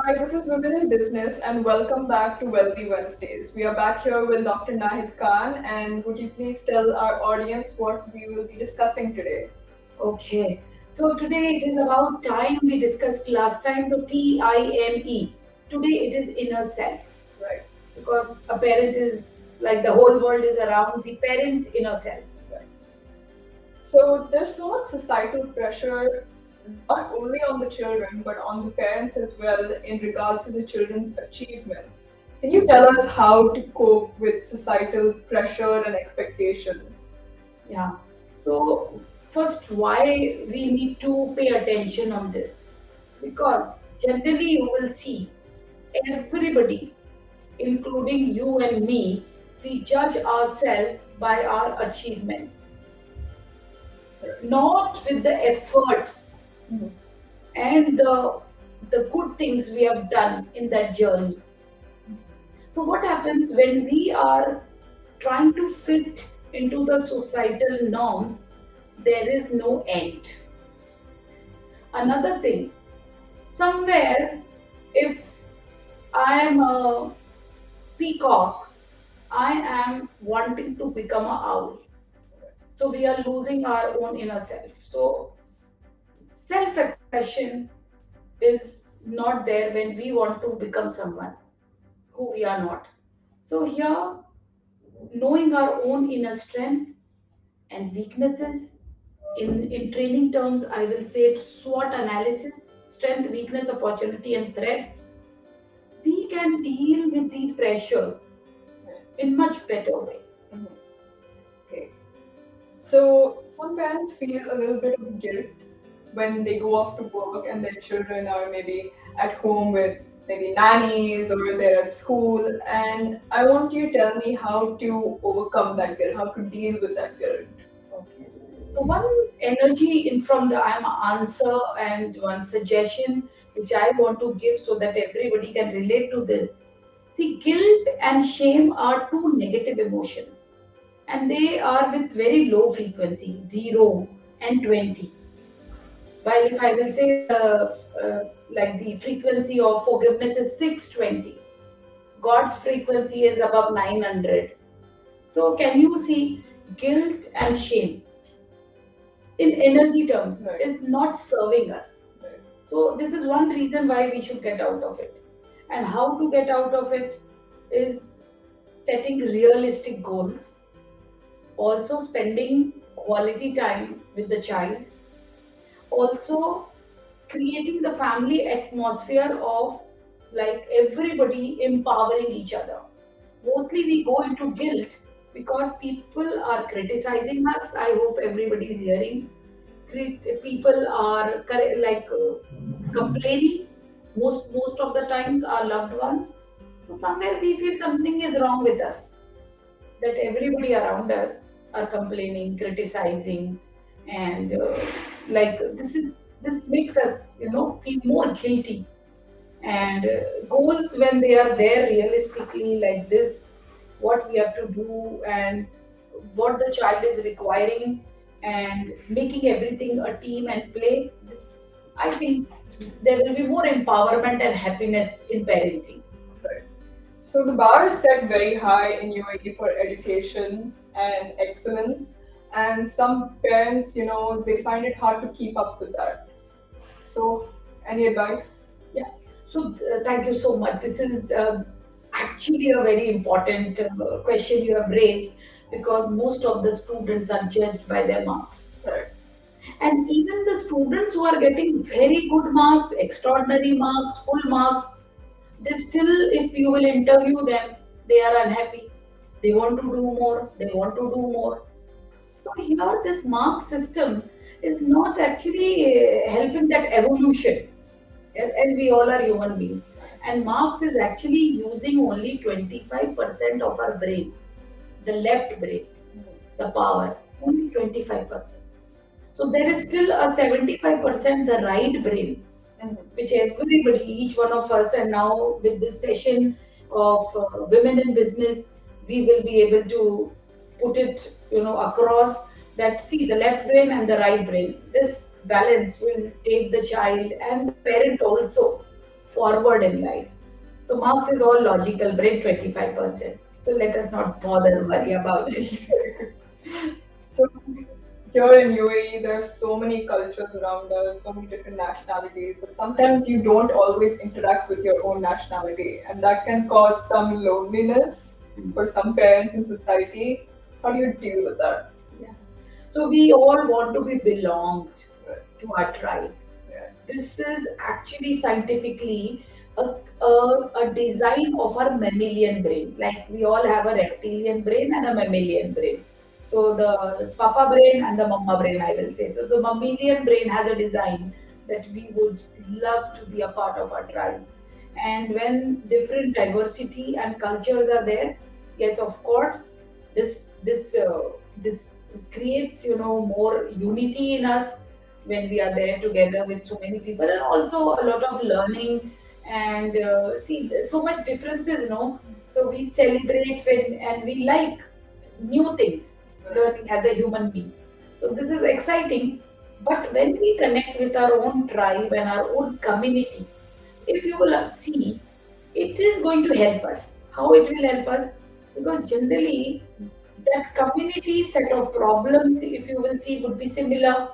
Hi, this is Women in Business, and welcome back to Wealthy Wednesdays. We are back here with Dr. Nahid Khan, and would you please tell our audience what we will be discussing today? Okay, so today it is about time we discussed last time. So TIME. Today it is inner self Right. because a parent is like the whole world is around the parent's inner self. Right. So there's so much societal pressure, not only on the children, but on the parents as well, in regards to the children's achievements. Can you tell us how to cope with societal pressure and expectations? Yeah. So first, why we need to pay attention on this? Because generally you will see everybody, including you and me, we judge ourselves by our achievements, not with the efforts Mhm. and the good things we have done in that journey. So what happens when we are trying to fit into the societal norms? There is no end. Another thing, somewhere, if I am a peacock, I am wanting to become a owl. So we are losing our own inner self. So self-expression is not there when we want to become someone who we are not. So here, knowing our own inner strength and weaknesses, in training terms, I will say SWOT analysis, strength, weakness, opportunity, and threats. We can deal with these pressures in much better way. Mhm. Okay. So some parents feel a little bit of guilt when they go off to work and their children are maybe at home with maybe nannies or they're at school. And I want you to tell me how to overcome that guilt, how to deal with that guilt. Okay. So one energy in from the I'm answer and one suggestion which I want to give so that everybody can relate to this. See, guilt and shame are two negative emotions, and they are with very low frequency, 0 and 20. While if I will say like the frequency of forgiveness is 620, God's frequency is above 900. So can you see guilt and shame in energy terms Right. is not serving us. Right. So this is one reason why we should get out of it. And how to get out of it is setting realistic goals, also spending quality time with the child, also creating the family atmosphere of like everybody empowering each other. Mostly we go into guilt because people are criticizing us. I hope everybody is hearing. People are complaining. Most of the times our loved ones. So somewhere we feel something is wrong with us. That everybody around us are complaining, criticizing, and like this makes us feel more guilty. And goals when they are there realistically like this, what we have to do and what the child is requiring, and making everything a team and play this, I think there will be more empowerment and happiness in parenting. Right. So the bar is set very high in UAE for education and excellence, and some parents, they find it hard to keep up with that. So, any advice? Yeah. So thank you so much. This is actually a very important question you have raised because most of the students are judged by their marks. Right. And even the students who are getting very good marks, extraordinary marks, full marks, they still, if you will interview them, they are unhappy. They want to do more. They want to do more. So here, this mark system is not actually helping that evolution. And we all are human beings. And Marx is actually using only 25% of our brain, the left brain, the power, only 25%. So there is still a 75% the right brain, Mhm. which everybody, each one of us, and now with this session of women in business, we will be able to put it, across that see the left brain and the right brain. This balance will take the child and the parent also forward in life. So marks is all logical, brain 25%. So let us not bother worry about it. So here in UAE, there's so many cultures around us, so many different nationalities, but sometimes you don't always interact with your own nationality, and that can cause some loneliness for some parents in society. How do you deal with that? Yeah. So we all want to be belonged to our tribe. Yeah. This is actually scientifically a design of our mammalian brain. Like we all have a reptilian brain and a mammalian brain. So the papa brain and the mama brain, I will say. So the mammalian brain has a design that we would love to be a part of our tribe. And when different diversity and cultures are there, yes, of course, this creates more unity in us when we are there together with so many people, and also a lot of learning and see there's so much differences, no? So we celebrate when and we like new things, learning as a human being. So this is exciting. But when we connect with our own tribe and our own community, if you will see, it is going to help us. How it will help us? Because generally, that community set of problems, if you will see, would be similar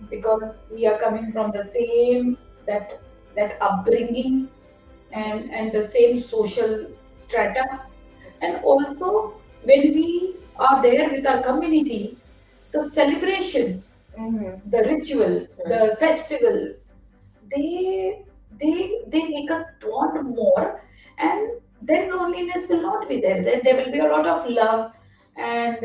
because we are coming from the same that upbringing and the same social strata. And also, when we are there with our community, the celebrations, the rituals, the festivals, they make us bond more, and then loneliness will not be there. Then there will be a lot of love, and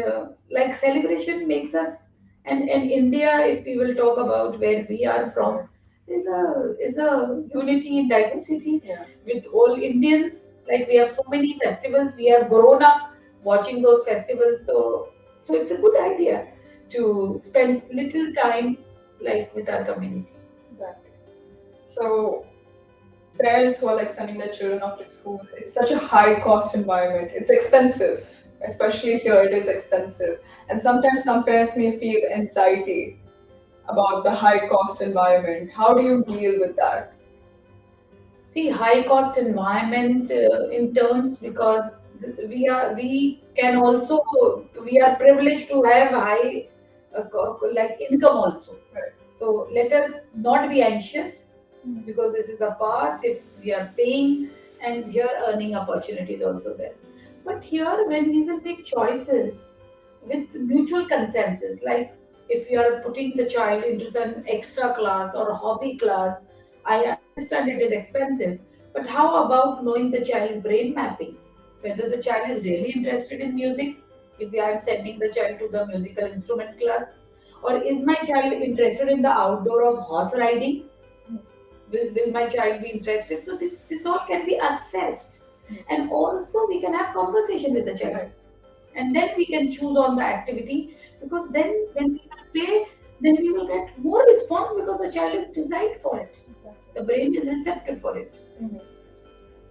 like celebration makes us. And India, if we will talk about where we are from, is a unity in diversity. Yeah. With all Indians. Like we have so many festivals, we have grown up watching those festivals. So it's a good idea to spend little time like with our community. Exactly. So parents who are like sending their children off to school, it's such a high cost environment. It's expensive, especially here. It is expensive, and sometimes some parents may feel anxiety about the high cost environment. How do you deal with that? See, high cost environment in terms because we are privileged to have high like income also. Right. So let us not be anxious because this is a path if we are paying, and here earning opportunities also there. But here when we will make choices with mutual consensus, like if you are putting the child into some extra class or a hobby class, I understand it is expensive, but how about knowing the child's brain mapping? Whether the child is really interested in music, if I am sending the child to the musical instrument class, or is my child interested in the outdoor of horse riding? Will my child be interested? So this all can be assessed, and also we can have conversation with the child, and then we can choose on the activity, because then when we play, then we will get more response because the child is designed for it. The brain is receptive for it.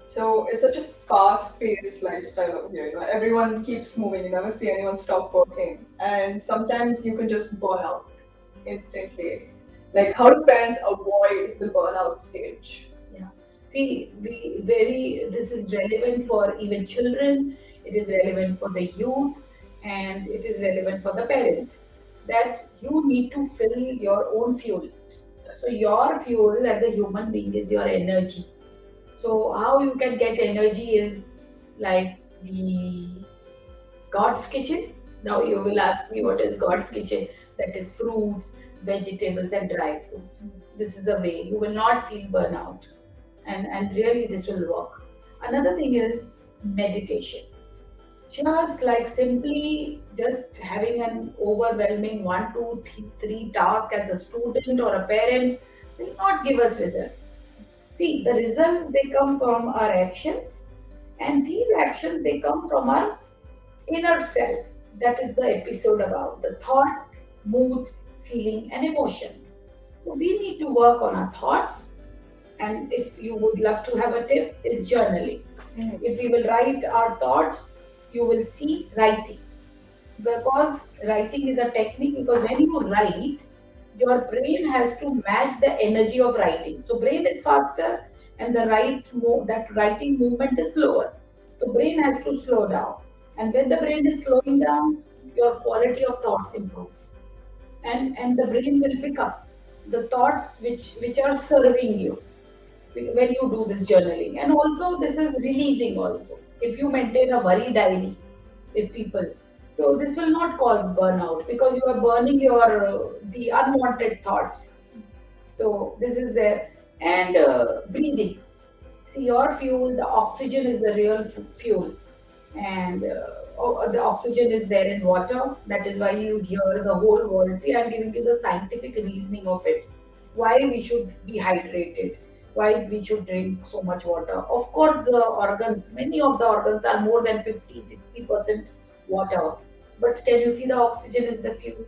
So it's such a fast-paced lifestyle over here. Everyone keeps moving. You never see anyone stop working, and sometimes you can just burn out instantly. Like, how do parents avoid the burnout stage? Yeah. See, this is relevant for even children. It is relevant for the youth, and it is relevant for the parents. That you need to fill your own fuel. So your fuel as a human being is your energy. So how you can get energy is like the God's kitchen. Now you will ask me what is God's kitchen? That is fruits, vegetables and dry fruits. This is a way you will not feel burnout, and really this will work. Another thing is meditation. Just like simply just having an overwhelming 1, 2, 3 task as a student or a parent will not give us results. See, the results they come from our actions, and these actions they come from our inner self. That is the episode about the thought, mood, feeling, and emotions. So we need to work on our thoughts, and if you would love to have a tip, is journaling. If we will write our thoughts, you will see writing, because writing is a technique, because when you write, your brain has to match the energy of writing. So brain is faster and that writing movement is slower. The brain has to slow down. And when the brain is slowing down, your quality of thoughts improves. And the brain will pick up the thoughts which are serving you when you do this journaling. And also this is releasing also. If you maintain a worry diary with people, so this will not cause burnout because you are burning your the unwanted thoughts. So this is there. And breathing. See, your fuel, the oxygen is the real fuel, and the oxygen is there in water. That is why you hear the whole world. See, I'm giving you the scientific reasoning of it. Why we should be hydrated, why we should drink so much water. Of course, the organs, many of the organs are more than 50-60% water. But can you see the oxygen is the fuel?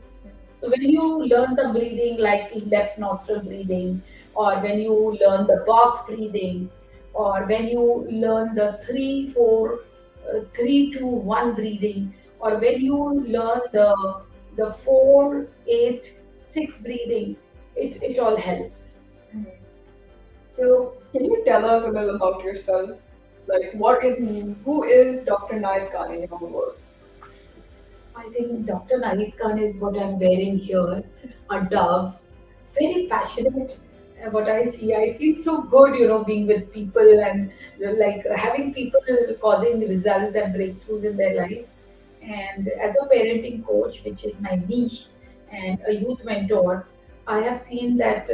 So when you learn some breathing like left nostril breathing, or when you learn the box breathing, or when you learn the 3-2-1 breathing, or when you learn the 4-8-6 breathing, it all helps. Mhm. So, can you tell us a little about yourself? Like, who is Dr. Naik Khan in your words? I think Dr. Naik Khan is what I'm wearing here, a dove, very passionate. What I see, I feel so good, being with people and like having people causing results and breakthroughs in their life. And as a parenting coach, which is my niche, and a youth mentor, I have seen that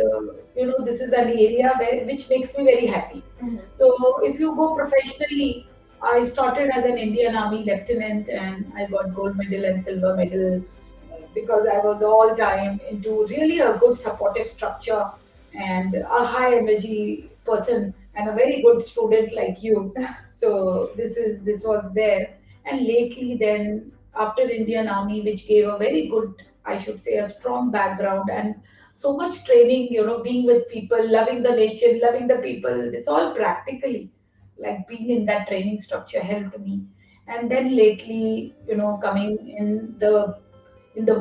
this is an area which makes me very happy. Mhm. So if you go professionally, I started as an Indian Army lieutenant, and I got gold medal and silver medal because I was all time into really a good supportive structure and a high energy person and a very good student like you. So this was there. And lately then after Indian Army, which gave a very good, I should say, a strong background and so much training, being with people, loving the nation, loving the people, it's all practically like being in that training structure helped me. And then lately, coming in the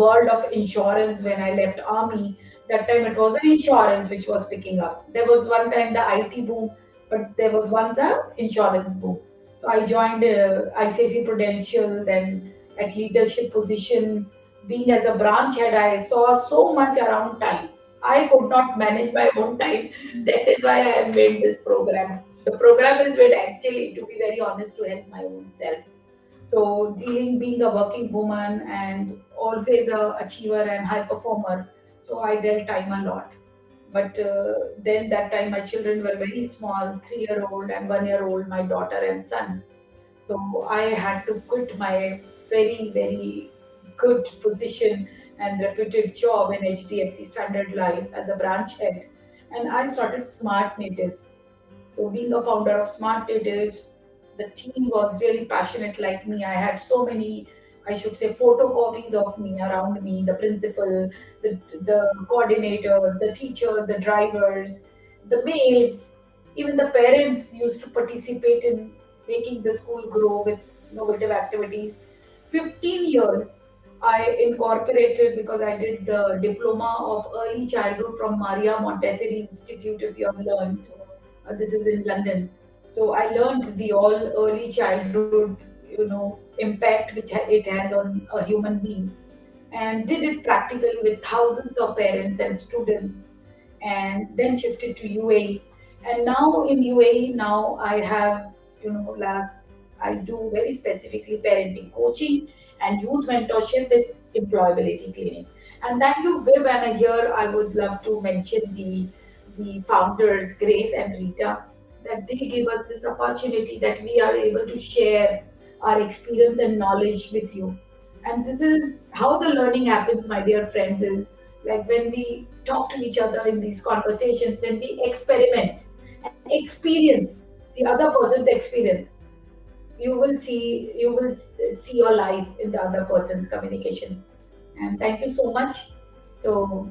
world of insurance when I left army. That time it was an insurance which was picking up. There was one time the IT boom, but there was once a insurance boom. So I joined ICICI Prudential, then at leadership position. Being as a branch head, I saw so much around time. I could not manage my own time. That is why I have made this program. The program is made actually, to be very honest, to help my own self. So being a working woman and always a achiever and high performer, so I dealt time a lot. But then that time my children were very small, 3-year-old and 1-year-old, my daughter and son. So I had to quit my very, very good position and reputed job in HDFC Standard Life as a branch head. And I started Smart Natives. So being a founder of Smart Natives, the team was really passionate like me. I had so many, I should say, photocopies of me around me, the principal, the coordinators, the teachers, the drivers, the maids, even the parents used to participate in making the school grow with innovative activities. 15 years I incorporated because I did the diploma of early childhood from Maria Montessori Institute, if you have learned. This is in London. So I learned the all early childhood, impact which it has on a human being, and did it practically with thousands of parents and students, and then shifted to UAE. And now in UAE, now I have, last I do very specifically parenting coaching and youth mentorship with employability clinic. And thank you, Viv, and here I would love to mention the founders, Grace and Rita, that they give us this opportunity that we are able to share our experience and knowledge with you. And this is how the learning happens, my dear friends, is like when we talk to each other in these conversations, when we experiment and experience the other person's experience, you will see your life in the other person's communication. And thank you so much. So